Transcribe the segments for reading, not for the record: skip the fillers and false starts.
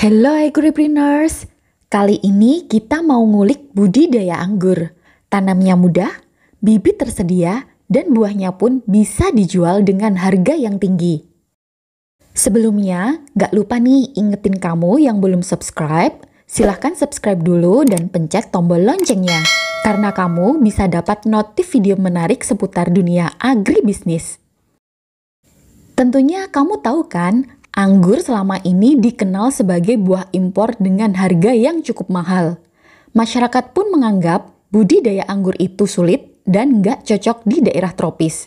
Hello agripreneurs, kali ini kita mau ngulik budidaya anggur. Tanamnya mudah, bibit tersedia, dan buahnya pun bisa dijual dengan harga yang tinggi. Sebelumnya, gak lupa nih ingetin kamu yang belum subscribe, silahkan subscribe dulu dan pencet tombol loncengnya. Karena kamu bisa dapat notif video menarik seputar dunia agribisnis. Tentunya kamu tahu kan, anggur selama ini dikenal sebagai buah impor dengan harga yang cukup mahal. Masyarakat pun menganggap budidaya anggur itu sulit dan nggak cocok di daerah tropis.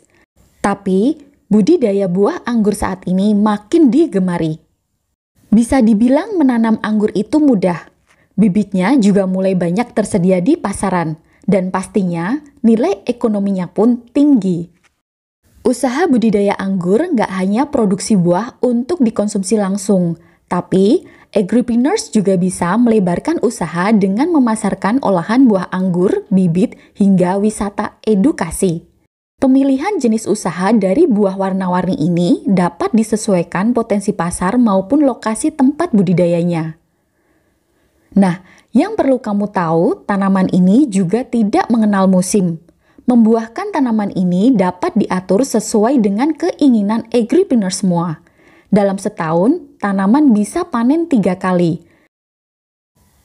Tapi, budidaya buah anggur saat ini makin digemari. Bisa dibilang menanam anggur itu mudah. Bibitnya juga mulai banyak tersedia di pasaran, dan pastinya nilai ekonominya pun tinggi. Usaha budidaya anggur nggak hanya produksi buah untuk dikonsumsi langsung, tapi agripreneurs juga bisa melebarkan usaha dengan memasarkan olahan buah anggur, bibit, hingga wisata edukasi. Pemilihan jenis usaha dari buah warna-warni ini dapat disesuaikan potensi pasar maupun lokasi tempat budidayanya. Nah, yang perlu kamu tahu, tanaman ini juga tidak mengenal musim. Membuahkan tanaman ini dapat diatur sesuai dengan keinginan agripreneur semua. Dalam setahun, tanaman bisa panen 3 kali.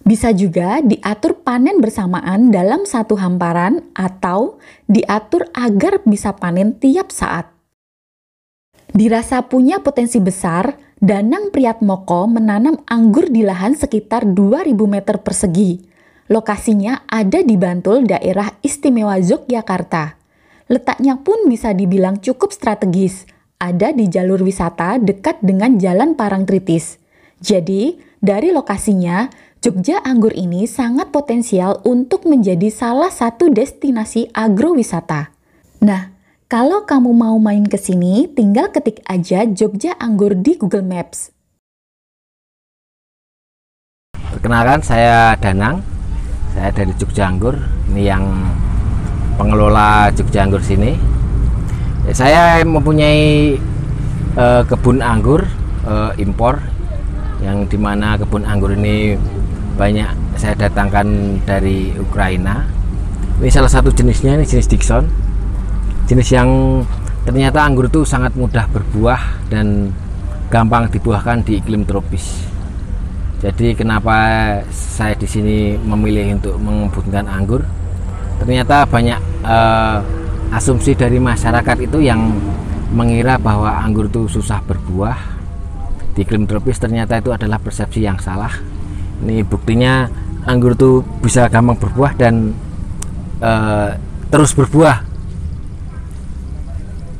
Bisa juga diatur panen bersamaan dalam satu hamparan atau diatur agar bisa panen tiap saat. Dirasa punya potensi besar, Danang Priyatmoko menanam anggur di lahan sekitar 2000 meter persegi. Lokasinya ada di Bantul, daerah istimewa Yogyakarta. Letaknya pun bisa dibilang cukup strategis, ada di jalur wisata dekat dengan Jalan Parangtritis. Jadi, dari lokasinya, Jogja Anggur ini sangat potensial untuk menjadi salah satu destinasi agrowisata. Nah, kalau kamu mau main ke sini, tinggal ketik aja Jogja Anggur di Google Maps. Perkenalkan, saya Danang. Saya dari Jogja Anggur, ini yang pengelola Jogja Anggur sini. Saya mempunyai kebun anggur impor, yang dimana kebun anggur ini banyak saya datangkan dari Ukraina. Ini salah satu jenisnya, ini jenis Dickson, jenis yang ternyata anggur itu sangat mudah berbuah dan gampang dibuahkan di iklim tropis. Jadi kenapa saya di sini memilih untuk mengembunkan anggur? Ternyata banyak asumsi dari masyarakat itu yang mengira bahwa anggur itu susah berbuah di iklim tropis. Ternyata itu adalah persepsi yang salah. Ini buktinya anggur itu bisa gampang berbuah dan terus berbuah.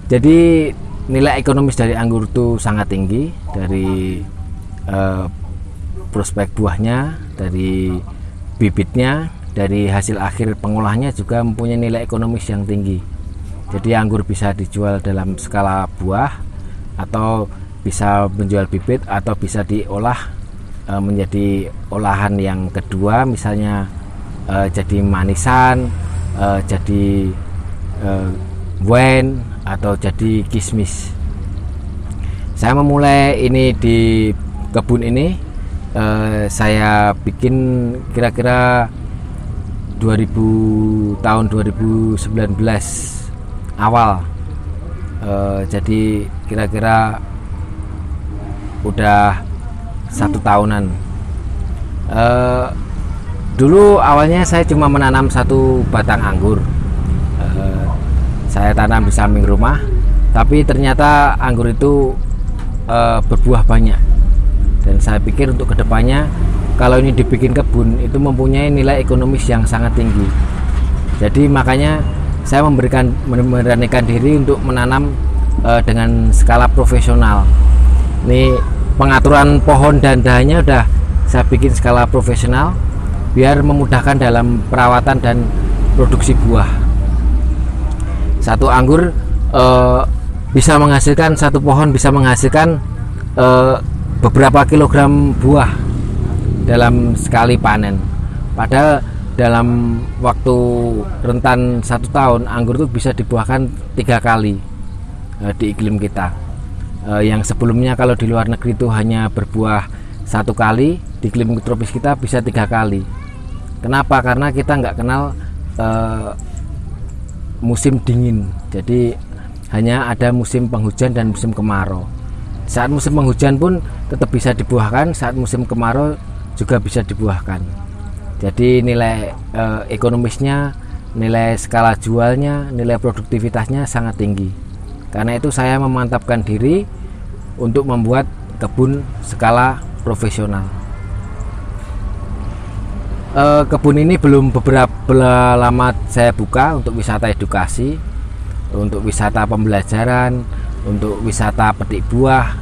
Jadi nilai ekonomis dari anggur itu sangat tinggi, dari prospek buahnya, dari bibitnya, dari hasil akhir pengolahannya juga mempunyai nilai ekonomis yang tinggi. Jadi anggur bisa dijual dalam skala buah, atau bisa menjual bibit, atau bisa diolah menjadi olahan yang kedua, misalnya jadi manisan, jadi wine, atau jadi kismis. Saya memulai ini di kebun ini. Saya bikin kira-kira tahun 2019 awal, jadi kira-kira udah 1 tahunan. Dulu awalnya saya cuma menanam 1 batang anggur, saya tanam di samping rumah, tapi ternyata anggur itu berbuah banyak. Dan saya pikir untuk kedepannya, kalau ini dibikin kebun, itu mempunyai nilai ekonomis yang sangat tinggi. Jadi makanya saya memberanikan diri untuk menanam dengan skala profesional. Ini pengaturan pohon dan dahannya udah saya bikin skala profesional, biar memudahkan dalam perawatan dan produksi buah. Satu anggur bisa menghasilkan, satu pohon bisa menghasilkan beberapa kilogram buah dalam sekali panen. Padahal dalam waktu rentan 1 tahun, anggur itu bisa dibuahkan 3 kali di iklim kita. Yang sebelumnya kalau di luar negeri itu hanya berbuah 1 kali, di iklim tropis kita bisa 3 kali. Kenapa? Karena kita nggak kenal musim dingin, jadi hanya ada musim penghujan dan musim kemarau. Saat musim penghujan pun tetap bisa dibuahkan, saat musim kemarau juga bisa dibuahkan. Jadi nilai ekonomisnya, nilai skala jualnya, nilai produktivitasnya sangat tinggi. Karena itu saya memantapkan diri untuk membuat kebun skala profesional. Kebun ini belum beberapa lama saya buka untuk wisata edukasi, untuk wisata pembelajaran, untuk wisata petik buah.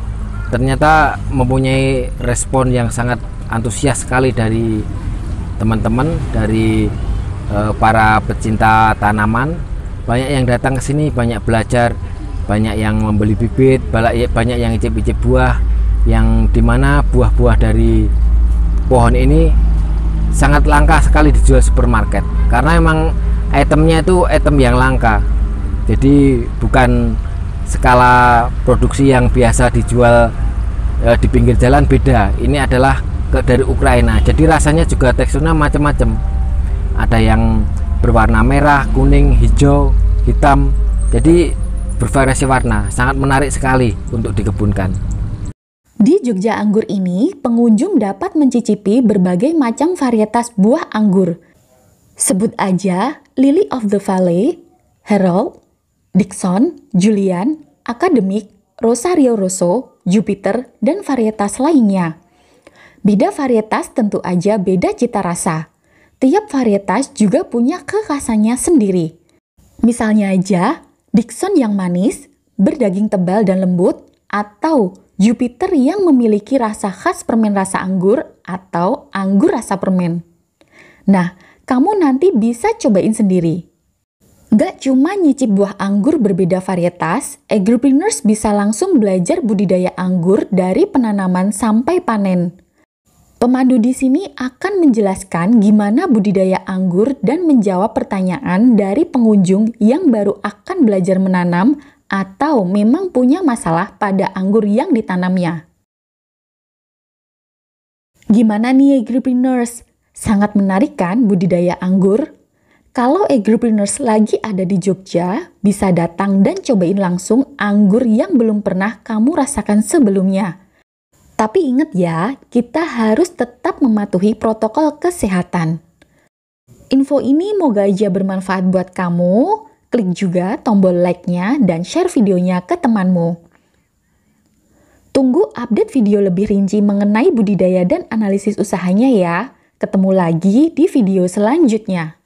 Ternyata mempunyai respon yang sangat antusias sekali dari teman-teman, dari para pecinta tanaman. Banyak yang datang ke sini, banyak belajar, banyak yang membeli bibit, banyak yang icip-icip buah, yang dimana buah-buah dari pohon ini sangat langka sekali dijual supermarket, karena emang itemnya itu item yang langka. Jadi bukan skala produksi yang biasa dijual di pinggir jalan, beda. Ini adalah dari Ukraina, jadi rasanya juga teksturnya macam-macam. Ada yang berwarna merah, kuning, hijau, hitam, jadi bervariasi warna, sangat menarik sekali untuk dikebunkan. Di Jogja Anggur ini, pengunjung dapat mencicipi berbagai macam varietas buah anggur. Sebut aja Lily of the Valley, Herald, Dickson, Julian, Academic, Rosario Rosso, Jupiter, dan varietas lainnya. Beda varietas tentu aja beda cita rasa. Tiap varietas juga punya kekhasannya sendiri. Misalnya aja, Dickson yang manis, berdaging tebal dan lembut, atau Jupiter yang memiliki rasa khas permen rasa anggur atau anggur rasa permen. Nah, kamu nanti bisa cobain sendiri. Gak cuma nyicip buah anggur berbeda varietas, agripreneurs bisa langsung belajar budidaya anggur dari penanaman sampai panen. Pemandu di sini akan menjelaskan gimana budidaya anggur dan menjawab pertanyaan dari pengunjung yang baru akan belajar menanam atau memang punya masalah pada anggur yang ditanamnya. Gimana nih agripreneurs? Sangat menarik kan budidaya anggur? Kalau agripreneurs lagi ada di Jogja, bisa datang dan cobain langsung anggur yang belum pernah kamu rasakan sebelumnya. Tapi ingat ya, kita harus tetap mematuhi protokol kesehatan. Info ini moga aja bermanfaat buat kamu. Klik juga tombol like-nya dan share videonya ke temanmu. Tunggu update video lebih rinci mengenai budidaya dan analisis usahanya ya. Ketemu lagi di video selanjutnya.